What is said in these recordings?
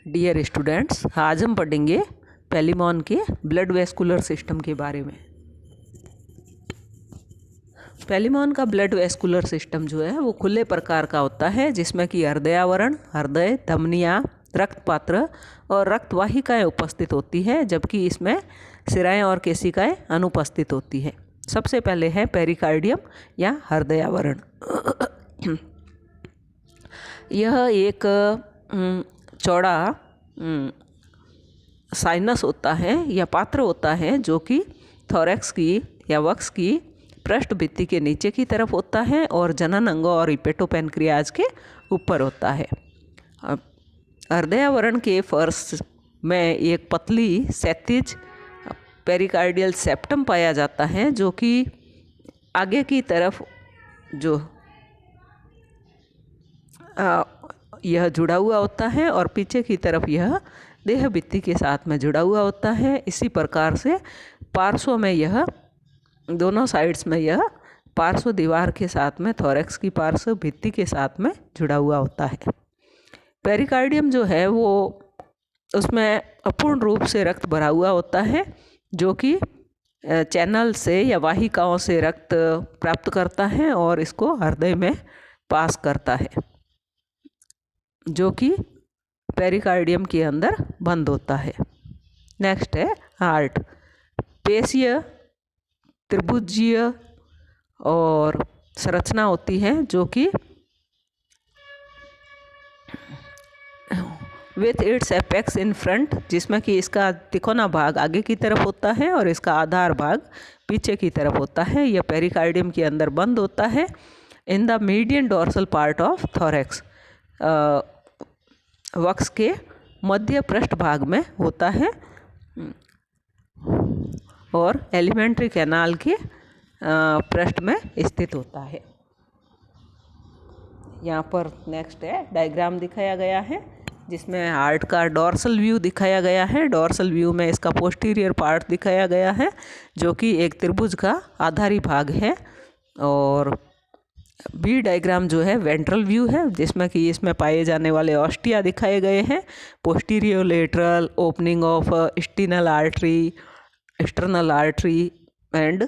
Dear students, आज हम पढ़ेंगे पेलिमॉन के ब्लड वेस्कुलर सिस्टम के बारे में। पेलिमॉन का ब्लड वेस्कुलर सिस्टम जो है वो खुले प्रकार का होता है, जिसमें कि हृदय आवरण, हृदय, धमनियाँ, रक्तपात्र और रक्तवाहिकाएं उपस्थित होती है, जबकि इसमें सिराएं और केशिकाएं अनुपस्थित होती है। सबसे पहले है पेरिकार्डियम या हृदय आवरण। यह एक चौड़ा साइनस होता है या पात्र होता है, जो कि थोरैक्स की या वक्ष की पृष्ठभित्ति के नीचे की तरफ होता है और जनन अंगों और हिपेटोपैनक्रियाज के ऊपर होता है। हृदय आवरण के फर्श में एक पतली क्षैतिज पेरिकार्डियल सेप्टम पाया जाता है, जो कि आगे की तरफ जो यह जुड़ा हुआ होता है और पीछे की तरफ यह देह भित्ति के साथ में जुड़ा हुआ होता है। इसी प्रकार से पार्श्व में यह दोनों साइड्स में यह पार्श्व दीवार के साथ में थोरैक्स की पार्श्व भित्ति के साथ में जुड़ा हुआ होता है। पेरिकार्डियम जो है वो उसमें अपूर्ण रूप से रक्त भरा हुआ होता है, जो कि चैनल से या वाहिकाओं से रक्त प्राप्त करता है और इसको हृदय में पास करता है, जो कि पेरिकार्डियम के अंदर बंद होता है। नेक्स्ट है हार्ट। पेशीय त्रिभुजीय और संरचना होती है, जो कि with its apex in front, जिसमें कि इसका तिकोना भाग आगे की तरफ होता है और इसका आधार भाग पीछे की तरफ होता है। यह पेरिकार्डियम के अंदर बंद होता है in the median dorsal part of thorax, वक्ष के मध्य पृष्ठ भाग में होता है और एलिमेंट्री कैनाल के पृष्ठ में स्थित होता है। यहाँ पर नेक्स्ट है डायग्राम दिखाया गया है, जिसमें हार्ट का डोर्सल व्यू दिखाया गया है। डोर्सल व्यू में इसका पोस्टीरियर पार्ट दिखाया गया है, जो कि एक त्रिभुज का आधारी भाग है। और बी डायग्राम जो है वेंट्रल व्यू है, जिसमें कि इसमें पाए जाने वाले ऑस्टिया दिखाए गए हैं। Posterior lateral opening of sternal artery, external artery and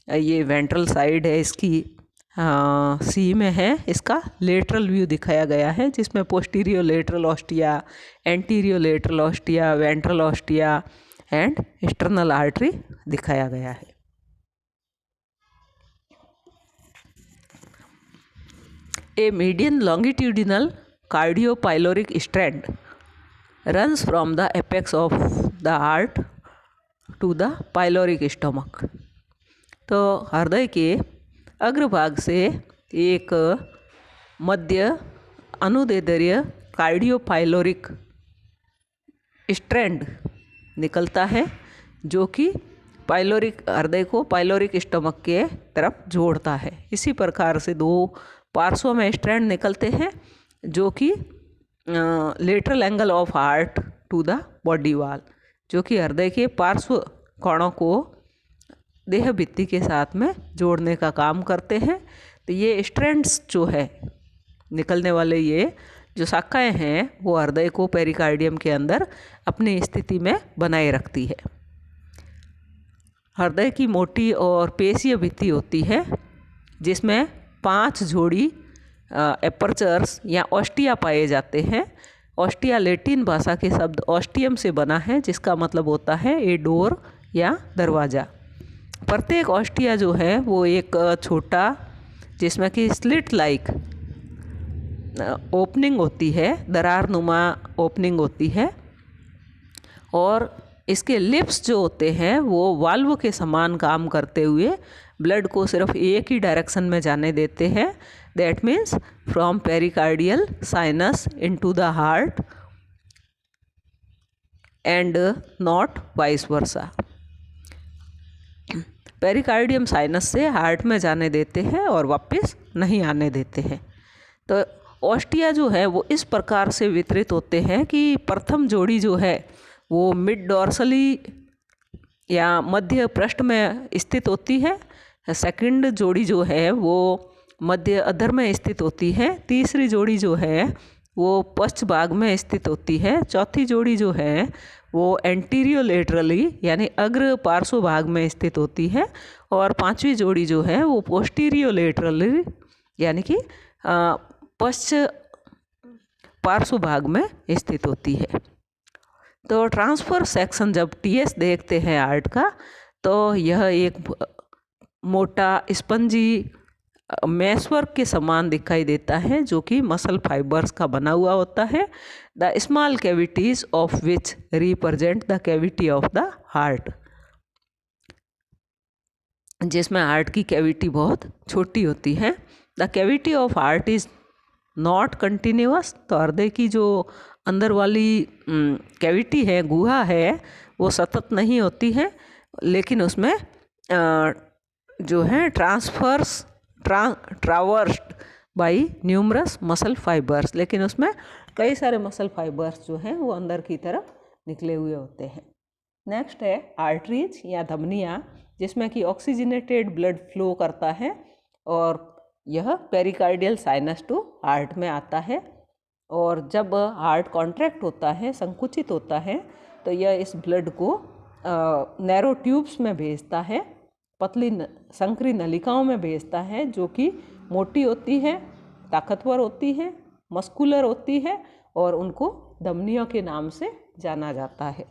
ये वेंट्रल साइड है इसकी सी में है। इसका लेटरल व्यू दिखाया गया है, जिसमें posterior lateral ostia, anterior lateral ostia, ventral ostia and external artery दिखाया गया है। A median longitudinal cardiopyloric strand runs from the apex of the heart to the pyloric stomach। तो हृदय के अग्रभाग से एक मध्य अनुदैर्ध्य कार्डियोपाइलोरिक स्ट्रैंड निकलता है, जो कि पाइलोरिक हृदय को पाइलोरिक स्टमक के तरफ जोड़ता है। इसी प्रकार से दो पार्श्व में स्ट्रैंड निकलते हैं, जो कि lateral angle of heart to the body wall, जो कि हृदय के पार्श्व कोणों को देह भित्ति के साथ में जोड़ने का काम करते हैं। तो ये स्ट्रैंड्स जो है निकलने वाले ये जो शाखाएं हैं, वो हृदय को पेरिकार्डियम के अंदर अपनी स्थिति में बनाए रखती है। हृदय की मोटी और पेशीय भित्ति होती है, जिसमें 5 जोड़ी एपर्चर्स या ऑस्टिया पाए जाते हैं। ऑस्टिया लैटिन भाषा के शब्द ऑस्टियम से बना है, जिसका मतलब होता है ए डोर या दरवाज़ा। प्रत्येक ऑस्टिया जो है वो एक छोटा, जिसमें कि स्लिट लाइक ओपनिंग होती है, दरार नुमा ओपनिंग होती है, और इसके लिप्स जो होते हैं वो वाल्व के समान काम करते हुए ब्लड को सिर्फ एक ही डायरेक्शन में जाने देते हैं। That means from pericardial sinus into the heart and not vice versa. Pericardium sinus से हार्ट में जाने देते हैं और वापस नहीं आने देते हैं। तो ऑस्टिया जो है वो इस प्रकार से वितरित होते हैं कि प्रथम जोड़ी जो है वो मिड डोर्सली या मध्य पृष्ठ में स्थित होती है। सेकंड जोड़ी जो है वो मध्य अधर में स्थित होती है। तीसरी जोड़ी जो है वो पश्च भाग में स्थित होती है। चौथी जोड़ी जो है वो एंटीरियो लेटरली यानी अग्र पार्श्व भाग में स्थित होती है। और पांचवी जोड़ी जो है वो पोस्टीरियो लेटरली यानी कि पश्च पार्श्व भाग में स्थित होती है। तो ट्रांसफर सेक्शन जब टीएस देखते हैं हार्ट का, तो यह एक मोटा स्पंजी मैशवर्क के समान दिखाई देता है, जो कि मसल फाइबर्स का बना हुआ होता है। The small cavities of which represent the cavity of the heart, जिसमें हार्ट की कैविटी बहुत छोटी होती है। The cavity of heart is not continuous, तो हृदय की जो अंदर वाली कैविटी है, गुहा है, वो सतत नहीं होती है, लेकिन उसमें जो है ट्रावर्स्ड बाई न्यूमरस मसल फाइबर्स, लेकिन उसमें कई सारे मसल फाइबर्स जो हैं वो अंदर की तरफ निकले हुए होते हैं। नेक्स्ट है आर्टरीज या धमनियाँ, जिसमें कि ऑक्सीजनेटेड ब्लड फ्लो करता है और यह पेरिकार्डियल साइनस टू हार्ट में आता है। और जब हार्ट कॉन्ट्रैक्ट होता है, संकुचित होता है, तो यह इस ब्लड को नैरो ट्यूब्स में भेजता है, पतली संकरी नलिकाओं में भेजता है, जो कि मोटी होती है, ताकतवर होती है, मस्कुलर होती है और उनको धमनियों के नाम से जाना जाता है।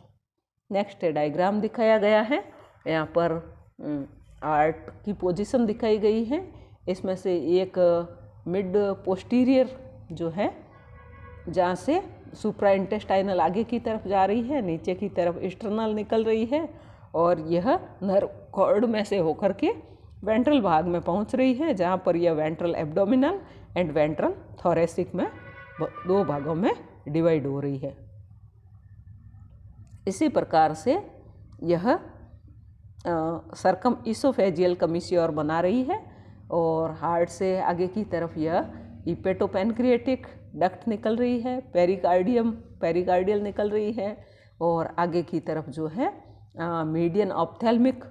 नेक्स्ट डायग्राम दिखाया गया है। यहाँ पर हार्ट की पोजीशन दिखाई गई है। इसमें से एक मिड पोस्टीरियर जो है, जहाँ से सुप्रा इंटेस्टाइनल आगे की तरफ जा रही है, नीचे की तरफ एक्सटर्नल निकल रही है, और यह नर्व कॉर्ड में से होकर के वेंट्रल भाग में पहुँच रही है, जहाँ पर यह ventral abdominal and ventral thoracic में दो भागों में डिवाइड हो रही है। इसी प्रकार से यह सर्कम इसोफेजियल कमिश्योर बना रही है, और हार्ट से आगे की तरफ यह हिपेटोपैनक्रिएटिक डक्ट निकल रही है, पेरिकार्डियल निकल रही है, और आगे की तरफ जो है मीडियन ऑप्थेल्मिक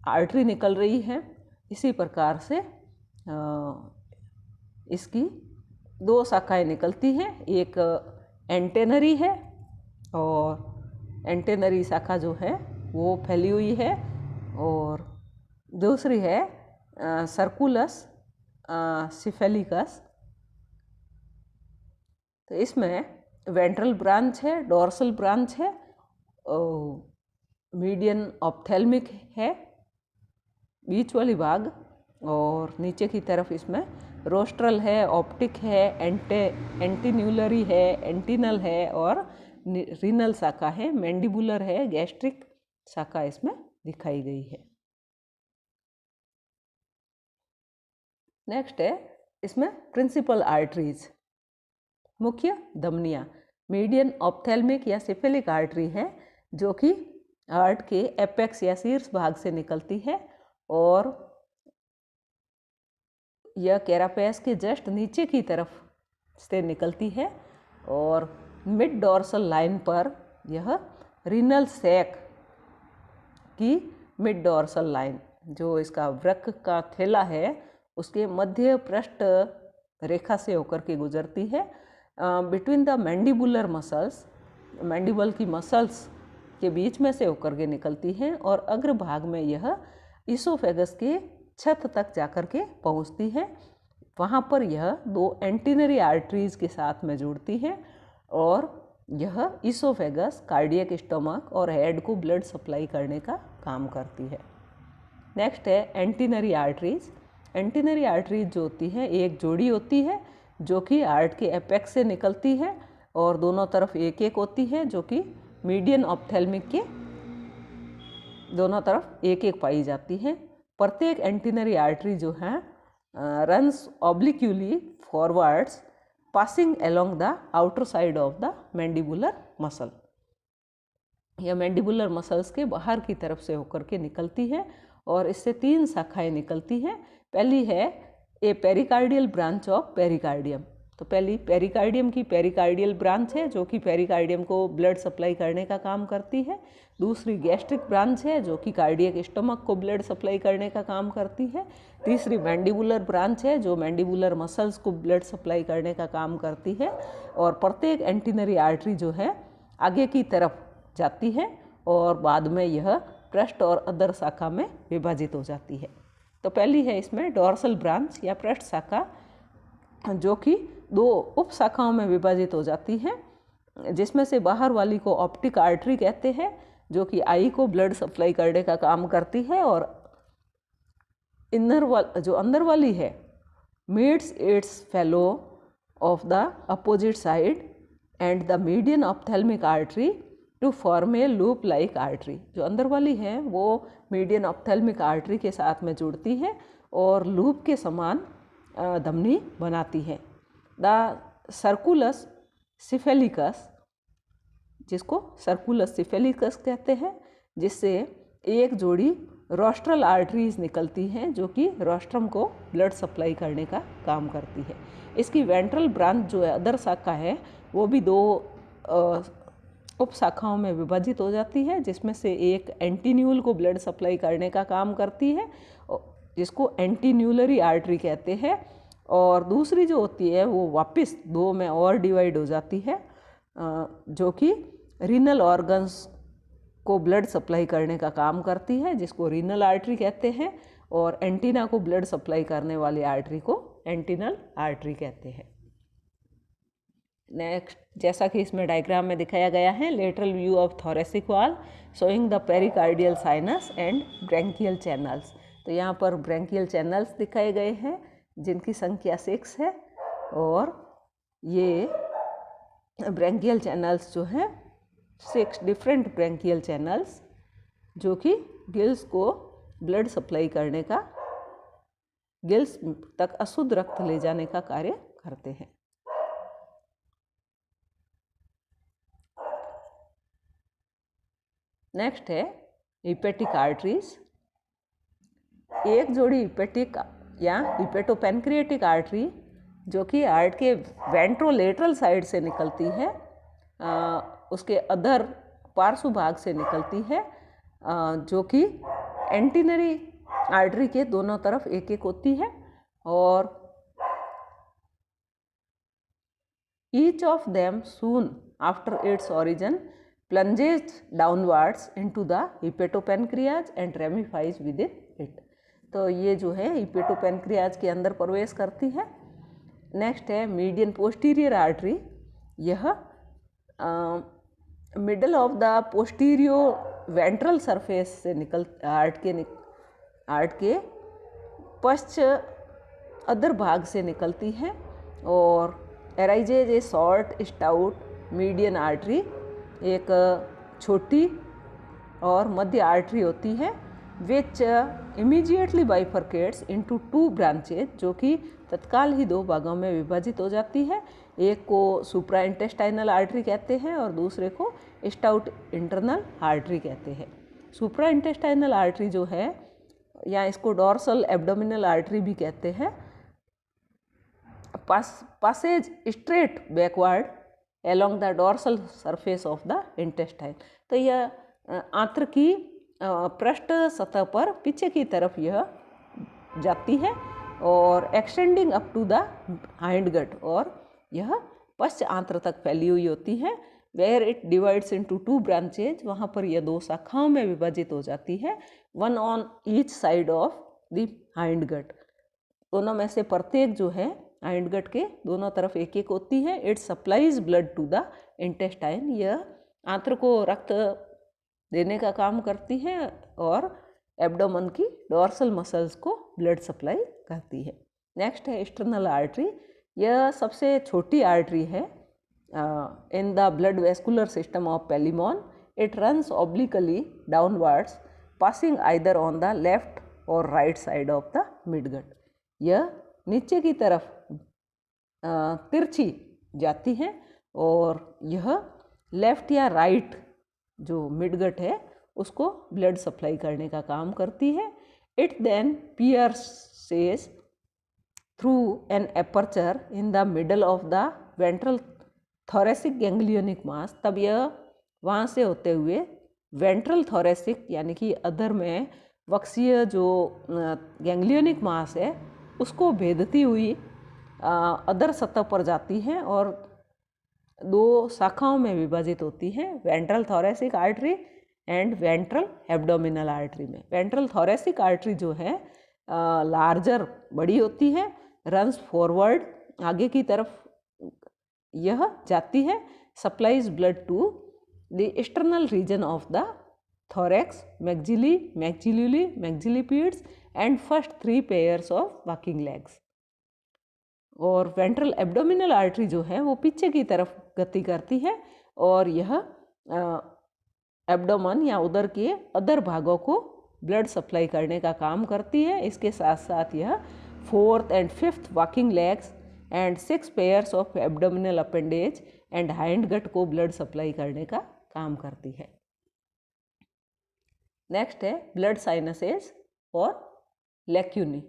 आर्टरी निकल रही है। इसी प्रकार से इसकी दो शाखाएं निकलती हैं, एक एंटेनरी है, और एंटेनरी शाखा जो है वो फैली हुई है, और दूसरी है सर्कुलस सिफेलिकस। तो इसमें वेंट्रल ब्रांच है, डोर्सल ब्रांच है, मीडियन ऑप्थेल्मिक है बीच वाली भाग, और नीचे की तरफ इसमें रोस्ट्रल है, ऑप्टिक है, एंटीन्यूलरी है, एंटिनल है, और रीनल शाखा है, मैंडिबुलर है, गैस्ट्रिक शाखा इसमें दिखाई गई है। नेक्स्ट है इसमें प्रिंसिपल आर्टरीज, मुख्य धमनियाँ। मीडियन ऑप्थेल्मिक या सिफेलिक आर्टरी है, जो कि हार्ट के एपेक्स या शीर्ष भाग से निकलती है, और यह कैरापेस के जस्ट नीचे की तरफ से निकलती है, और मिड डोर्सल लाइन पर यह रीनल सैक की मिड डोर्सल लाइन, जो इसका वृक्क का थैला है, उसके मध्य पृष्ठ रेखा से होकर के गुजरती है। Between the mandibular muscles, mandible की मसल्स के बीच में से होकर के निकलती है, और अग्र भाग में यह इसोफेगस के छत तक जाकर के पहुंचती है। वहाँ पर यह दो एंटीनरी आर्टरीज के साथ में जुड़ती है, और यह इसोफेगस, कार्डियक स्टमक और हेड को ब्लड सप्लाई करने का काम करती है। नेक्स्ट है एंटीनरी आर्टरीज। एंटीनरी आर्टरीज जो होती है, एक जोड़ी होती है जो कि हार्ट के एपेक्स से निकलती है, और दोनों तरफ एक एक होती है, जो कि मीडियन ऑप्थेल्मिक के दोनों तरफ एक एक पाई जाती है। प्रत्येक एंटीनरी आर्टरी जो है runs obliquely forwards, passing along the outer side of the mandibular muscle. यह मैंडिबुलर मसल्स के बाहर की तरफ से होकर के निकलती है, और इससे तीन शाखाएं निकलती हैं। पहली है ए पेरिकार्डियल ब्रांच ऑफ पेरिकार्डियम, तो पहली पेरिकार्डियम की पेरिकार्डियल ब्रांच है जो कि पेरिकार्डियम को ब्लड सप्लाई करने का काम करती है। दूसरी गैस्ट्रिक ब्रांच है जो कि कार्डियक स्टमक को ब्लड सप्लाई करने का काम करती है। तीसरी मैंडिबुलर ब्रांच है जो मैंडिबुलर मसल्स को ब्लड सप्लाई करने का काम करती है। और प्रत्येक एंटीनरी आर्टरी जो है आगे की तरफ जाती है और बाद में यह पृष्ठ और अधर शाखा में विभाजित हो जाती है। तो पहली है इसमें डॉर्सल ब्रांच या पृष्ठ शाखा, जो कि 2 उप शाखाओं में विभाजित हो जाती है, जिसमें से बाहर वाली को ऑप्टिक आर्टरी कहते हैं जो कि आई को ब्लड सप्लाई करने का काम करती है। और जो अंदर वाली है meets its fellow of the opposite side and the median ophthalmic artery to form a loop like artery. जो अंदर वाली है वो मीडियन ऑप्थेल्मिक आर्टरी के साथ में जुड़ती है और लूप के समान धमनी बनाती है। द सर्कुलस सिफेलिकस, जिसको सर्कुलस सिफेलिकस कहते हैं, जिससे एक जोड़ी रोस्ट्रल आर्टरीज निकलती हैं जो कि रोस्ट्रम को ब्लड सप्लाई करने का काम करती है। इसकी वेंट्रल ब्रांच जो है अदर शाखा है वो भी 2 उप शाखाओं में विभाजित हो जाती है, जिसमें से एक एंटीन्यूल को ब्लड सप्लाई करने का काम करती है जिसको एंटीन्यूलरी आर्टरी कहते हैं। और दूसरी जो होती है वो वापस 2 में और डिवाइड हो जाती है जो कि रीनल ऑर्गन्स को ब्लड सप्लाई करने का काम करती है, जिसको रीनल आर्टरी कहते हैं। और एंटीना को ब्लड सप्लाई करने वाली आर्टरी को एंटीनल आर्टरी कहते हैं। नेक्स्ट, जैसा कि इसमें डायग्राम में दिखाया गया है, lateral view of thoracic wall showing the pericardial sinus and branchial channels. तो यहाँ पर ब्रैंकियल चैनल्स दिखाए गए हैं जिनकी संख्या 6 है। और ये ब्रैंकियल चैनल्स जो हैं 6 डिफरेंट ब्रैंकियल चैनल्स जो कि गिल्स को ब्लड सप्लाई करने का, गिल्स तक अशुद्ध रक्त ले जाने का कार्य करते हैं। नेक्स्ट है हिपेटिक आर्टरीज। एक जोड़ी हिपेटिक या हिपेटोपेनक्रिएटिक आर्टरी जो कि हार्ट के वेंट्रोलेटरल साइड से निकलती है, उसके अधर पार्श्व भाग से निकलती है, जो कि एंटीनरी आर्टरी के दोनों तरफ एक एक होती है। और each of them soon after its origin plunges downwards into the hepatopancreas and ramifies within it। तो ये जो है हिपेटोपेनक्रियाज के अंदर प्रवेश करती है। नेक्स्ट है मीडियन पोस्टीरियर आर्टरी। यह middle of the posterior ventral surface से निकल हार्ट के पश्च अदर भाग से निकलती है और एराइजेज ए शॉर्ट स्टाउट मीडियन आर्टरी। एक छोटी और मध्य आर्टरी होती है विच इमीडिएटली बाइफरकेट्स इनटू 2 ब्रांचेज, जो कि तत्काल ही 2 भागों में विभाजित हो जाती है। एक को सुप्रा इंटेस्टाइनल आर्टरी कहते हैं और दूसरे को स्टाउट इंटरनल आर्टरी कहते हैं। सुप्रा इंटेस्टाइनल आर्टरी जो है या इसको डॉर्सल एब्डोमिनल आर्टरी भी कहते हैं, passes straight backward along the dorsal surface of the intestine। तो यह आंत्र की पृष्ठ सतह पर पीछे की तरफ यह जाती है और extending up to the hind gut, और यह पश्च आंत्र तक फैली हुई होती है। Where it divides into 2 branches, वहाँ पर यह 2 शाखाओं में विभाजित हो जाती है, 1 on each side of the hind gut. दोनों में से प्रत्येक जो है हाइंड गट के दोनों तरफ एक एक होती है। It supplies blood to the intestine. यह आंत्र को रक्त देने का काम करती है और एब्डोमन की डॉर्सल मसल्स को ब्लड सप्लाई करती है। नेक्स्ट है एक्सटर्नल आर्टरी। यह सबसे छोटी आर्टरी है in the blood vascular system of Palaemon. It runs obliquely downwards passing either on the left और right side of the midgut. यह नीचे की तरफ तिरछी जाती है और यह लेफ्ट या राइट जो मिडगट है उसको ब्लड सप्लाई करने का काम करती है। It then pierces through an aperture in the middle of the ventral thoracic ganglionic mass, तब यह वहाँ से होते हुए वेंट्रल थोरेसिक यानी कि अधर में वक्षीय जो गैंग्लियोनिक मास है उसको भेदती हुई अधर सतह पर जाती हैं और दो शाखाओं में विभाजित होती हैं, ventral thoracic artery and ventral abdominal artery में। वेंट्रल थोरेसिक आर्टरी जो है लार्जर बड़ी होती है, रन्स फॉरवर्ड आगे की तरफ यह जाती है, supplies blood to the external region of the thorax, maxilla, maxillary, maxillipedes and first 3 pairs of walking legs। और वेंट्रल एब्डोमिनल आर्टरी जो है वो पीछे की तरफ गति करती है और यह एब्डोमन या उदर के अदर भागों को ब्लड सप्लाई करने का काम करती है। इसके साथ साथ यह 4th and 5th walking legs and 6 pairs of abdominal appendage and hind gut को ब्लड सप्लाई करने का काम करती है। नेक्स्ट है ब्लड साइनसेस और lacunae.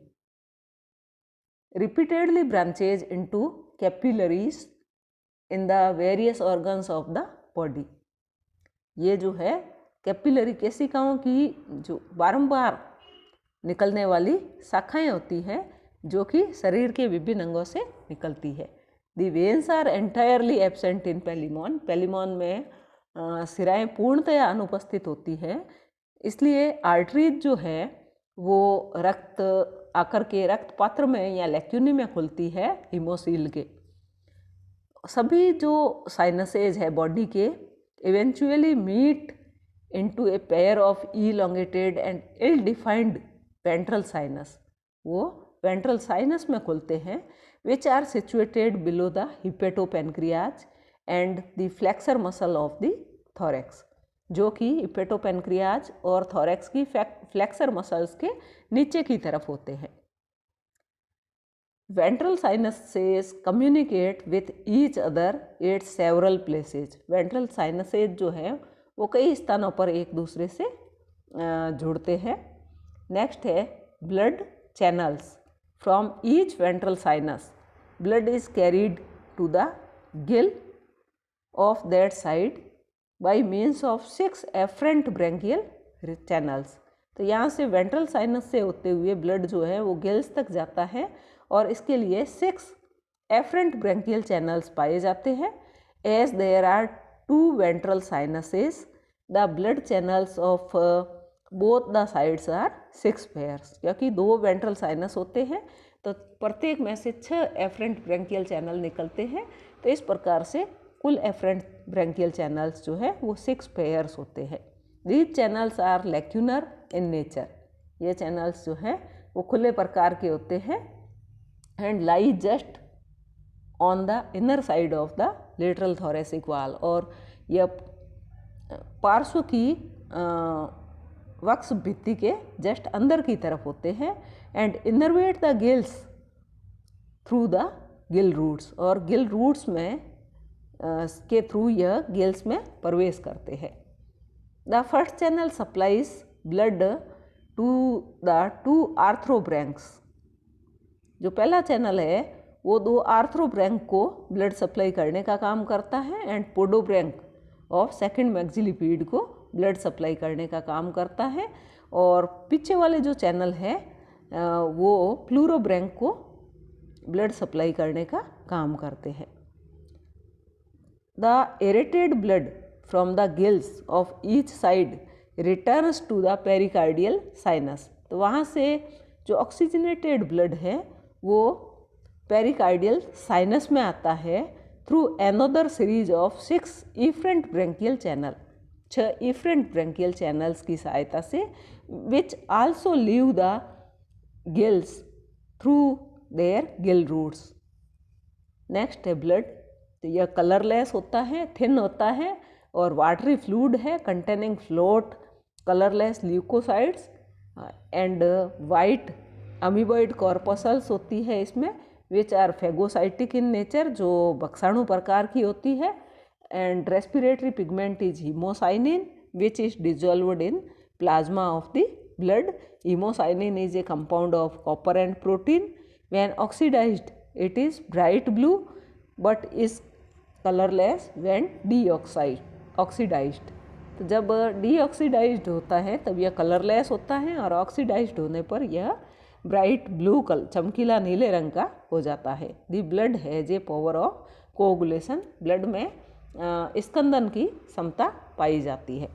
Repeatedly branches into capillaries in the various organs of the body. ये जो है कैपिलरी केशिकाओं की जो बारंबार निकलने वाली शाखाएं होती हैं जो कि शरीर के विभिन्न अंगों से निकलती है। The veins are entirely absent in Palaemon. Palaemon में सिराएं पूर्णतया अनुपस्थित होती हैं, इसलिए आर्टरीज जो है वो रक्त आकर के रक्त पात्र में या लैक्यूनी में खुलती है हीमोसील के। सभी जो साइनसेज है बॉडी के eventually meet into a pair of elongated and ill defined ventral sinus. वो वेंट्रल साइनस में खुलते हैं which are situated below the hepatopancreas and the flexor muscle of the thorax, जो कि हिपेटोपेनक्रियाज और थोरैक्स की फ्लेक्सर मसल्स के नीचे की तरफ होते हैं। Ventral sinuses communicate with each other at several places. Ventral sinuses जो है वो कई स्थानों पर एक दूसरे से जुड़ते हैं। नेक्स्ट है blood channels. From each ventral sinus blood is carried to the gill of that side by means of 6 afferent branchial channels. तो यहाँ से वेंट्रल साइनस से होते हुए ब्लड जो है वो गिल्स तक जाता है और इसके लिए 6 एफरेंट ब्रैंकियल चैनल्स पाए जाते हैं। As there are 2 ventral sinuses the blood channels of both the sides are 6 pairs. क्योंकि 2 वेंट्रल साइनस होते हैं तो प्रत्येक में से 6 एफरेंट ब्रैंकियल चैनल निकलते हैं। तो इस प्रकार से कुल एफरेंट ब्रैंकियल चैनल्स जो है वो 6 पेयर्स होते हैं। These channels are lacunar in nature. ये चैनल्स जो हैं वो खुले प्रकार के होते हैं and lie just on the inner side of the lateral thoracic wall. और यह पार्श्व की वक्ष भित्ति के जस्ट अंदर की तरफ होते हैं and innervate the gills through the gill roots. और गिल रूट्स में के थ्रू यह गिल्स में प्रवेश करते हैं। The first channel supplies blood to the 2 arthrobranchs. जो पहला चैनल है वो 2 आर्थ्रोब्रैंक को ब्लड सप्लाई करने का काम करता है एंड पोडोब्रैंक ऑफ सेकंड मैक्सिलिपीड को ब्लड सप्लाई करने का काम करता है। और पीछे वाले जो चैनल है वो प्लूरोब्रैंक को ब्लड सप्लाई करने का काम करते हैं। The aerated blood from the gills of each side returns to the pericardial sinus। तो वहाँ से जो ऑक्सीजनेटेड ब्लड है वो पेरिकार्डियल साइनस में आता है through another series of 6 efferent branchial channel. 6 efferent branchial channels की सहायता से which also leave the gills through their gill roots. Next है ब्लड। तो यह कलरलेस होता है, थिन होता है और वाटरी फ्लूइड है containing float colourless leucocytes and white amoeboid corpuscles होती है इसमें which are phagocytic in nature, जो बक्साणु प्रकार की होती है। And respiratory pigment is haemocyanin which is dissolved in plasma of the blood. Haemocyanin is a compound of copper and protein when oxidised it is bright blue but is colourless when oxidised. तो जब डीऑक्सीडाइज्ड होता है तब यह colourless होता है और oxidised होने पर यह ब्राइट ब्लू कलर चमकीला नीले रंग का हो जाता है। The blood has a power of coagulation, blood में स्कंदन की क्षमता पाई जाती है।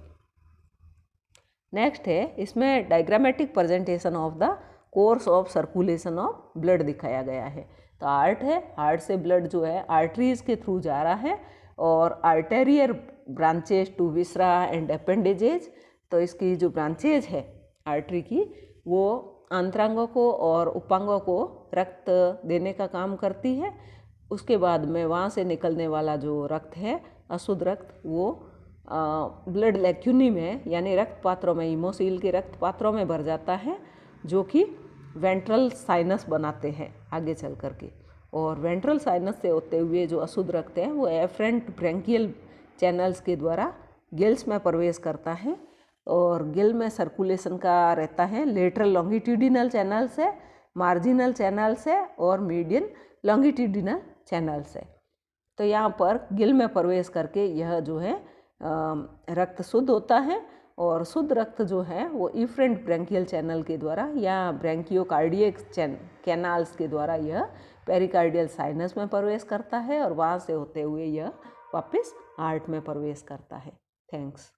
नेक्स्ट है, इसमें diagrammatic presentation of the course of circulation of blood दिखाया गया है। तो हार्ट है, हार्ट से ब्लड जो है आर्टरीज के थ्रू जा रहा है और arterial branches to viscera and appendages. तो इसकी जो ब्रांचेज है आर्टरी की वो आंतरांगों को और उपांगों को रक्त देने का काम करती है। उसके बाद में वहाँ से निकलने वाला जो रक्त है अशुद्ध रक्त वो ब्लड लैक्यूनी में यानी रक्त पात्रों में, हीमोसील के रक्त पात्रों में भर जाता है जो कि वेंट्रल साइनस बनाते हैं आगे चल करके। और वेंट्रल साइनस से होते हुए जो अशुद्ध रक्त है वो एफरेंट ब्रैंकियल चैनल्स के द्वारा गिल्स में प्रवेश करता है और गिल में सर्कुलेशन का रहता है। लेटरल लॉन्गिट्यूडिनल चैनल से, मार्जिनल चैनल से और मीडियन लॉन्गिट्यूडिनल चैनल से। तो यहाँ पर गिल में प्रवेश करके यह जो है रक्त शुद्ध होता है और शुद्ध रक्त जो है वो इफरेंट ब्रैंकियल चैनल के द्वारा या ब्रैंकियोकार्डियक कैनाल्स के द्वारा यह पेरिकार्डियल साइनस में प्रवेश करता है और वहाँ से होते हुए यह वापस हार्ट में प्रवेश करता है। थैंक्स।